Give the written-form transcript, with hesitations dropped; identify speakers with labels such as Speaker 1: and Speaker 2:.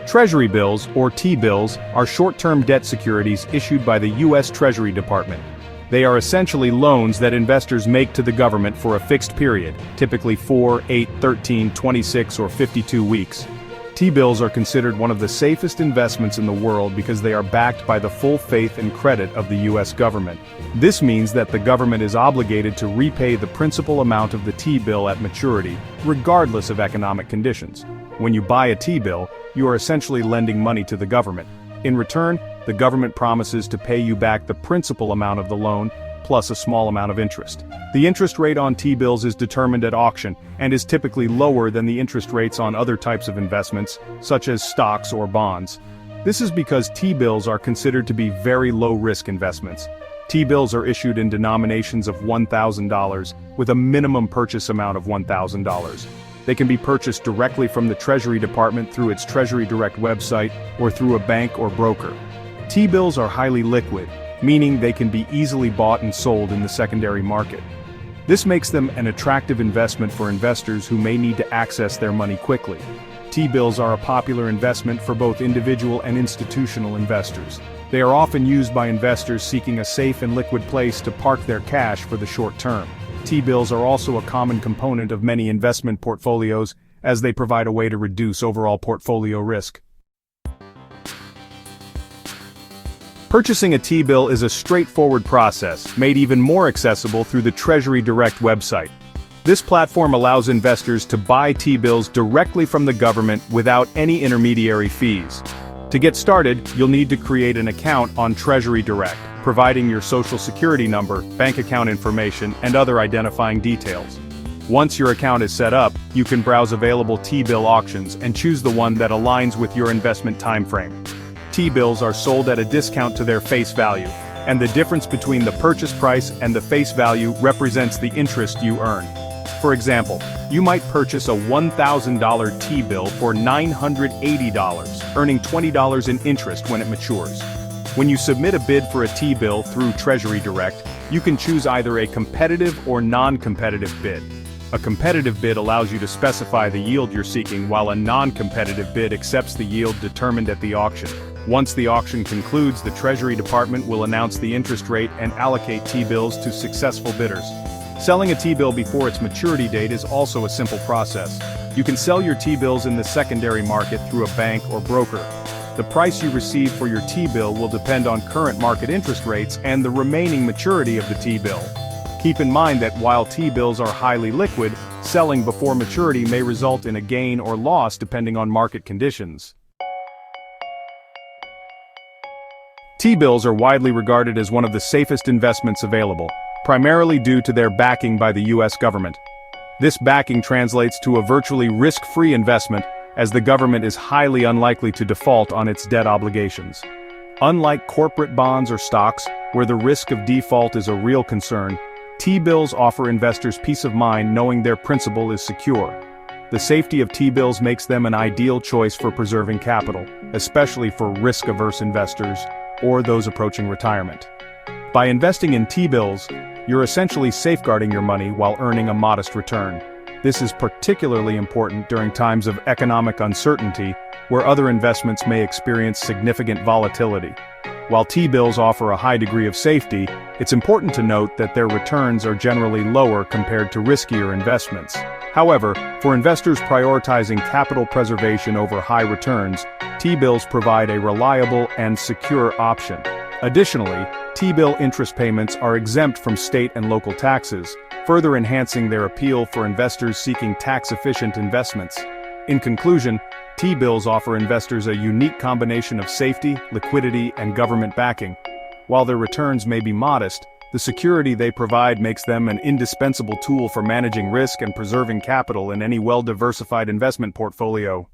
Speaker 1: Treasury bills, or T-bills, are short-term debt securities issued by the U.S. Treasury Department. They are essentially loans that investors make to the government for a fixed period, typically 4, 8, 13, 26, or 52 weeks. T-bills are considered one of the safest investments in the world because they are backed by the full faith and credit of the U.S. government. This means that the government is obligated to repay the principal amount of the T-bill at maturity, regardless of economic conditions. When you buy a T-bill, you are essentially lending money to the government. In return, the government promises to pay you back the principal amount of the loan, plus a small amount of interest. The interest rate on T-bills is determined at auction, and is typically lower than the interest rates on other types of investments, such as stocks or bonds. This is because T-bills are considered to be very low-risk investments. T-bills are issued in denominations of $1,000, with a minimum purchase amount of $1,000. They can be purchased directly from the Treasury Department through its Treasury Direct website, or through a bank or broker. T-bills are highly liquid, meaning they can be easily bought and sold in the secondary market. This makes them an attractive investment for investors who may need to access their money quickly. T-bills are a popular investment for both individual and institutional investors. They are often used by investors seeking a safe and liquid place to park their cash for the short term. T-bills are also a common component of many investment portfolios, as they provide a way to reduce overall portfolio risk. Purchasing a T-bill is a straightforward process, made even more accessible through the Treasury Direct website. This platform allows investors to buy T-bills directly from the government without any intermediary fees. To get started, you'll need to create an account on Treasury Direct, providing your social security number, bank account information, and other identifying details. Once your account is set up, you can browse available T-bill auctions and choose the one that aligns with your investment timeframe. T-bills are sold at a discount to their face value, and the difference between the purchase price and the face value represents the interest you earn. For example, you might purchase a $1,000 T-bill for $980, earning $20 in interest when it matures. When you submit a bid for a T-bill through Treasury Direct, you can choose either a competitive or non-competitive bid. A competitive bid allows you to specify the yield you're seeking, while a non-competitive bid accepts the yield determined at the auction. Once the auction concludes, the Treasury Department will announce the interest rate and allocate T-bills to successful bidders. Selling a T-bill before its maturity date is also a simple process. You can sell your T-bills in the secondary market through a bank or broker. The price you receive for your T-bill will depend on current market interest rates and the remaining maturity of the T-bill. Keep in mind that while T-bills are highly liquid, selling before maturity may result in a gain or loss depending on market conditions. T-bills are widely regarded as one of the safest investments available, primarily due to their backing by the U.S. government. This backing translates to a virtually risk-free investment, as the government is highly unlikely to default on its debt obligations. Unlike corporate bonds or stocks, where the risk of default is a real concern, T-bills offer investors peace of mind knowing their principal is secure. The safety of T-bills makes them an ideal choice for preserving capital, especially for risk-averse investors or those approaching retirement. By investing in T-bills, you're essentially safeguarding your money while earning a modest return. This is particularly important during times of economic uncertainty, where other investments may experience significant volatility. While T-bills offer a high degree of safety, it's important to note that their returns are generally lower compared to riskier investments. However, for investors prioritizing capital preservation over high returns, T-bills provide a reliable and secure option. Additionally, T-bill interest payments are exempt from state and local taxes, further enhancing their appeal for investors seeking tax-efficient investments. In conclusion, T-bills offer investors a unique combination of safety, liquidity, and government backing. While their returns may be modest, the security they provide makes them an indispensable tool for managing risk and preserving capital in any well-diversified investment portfolio.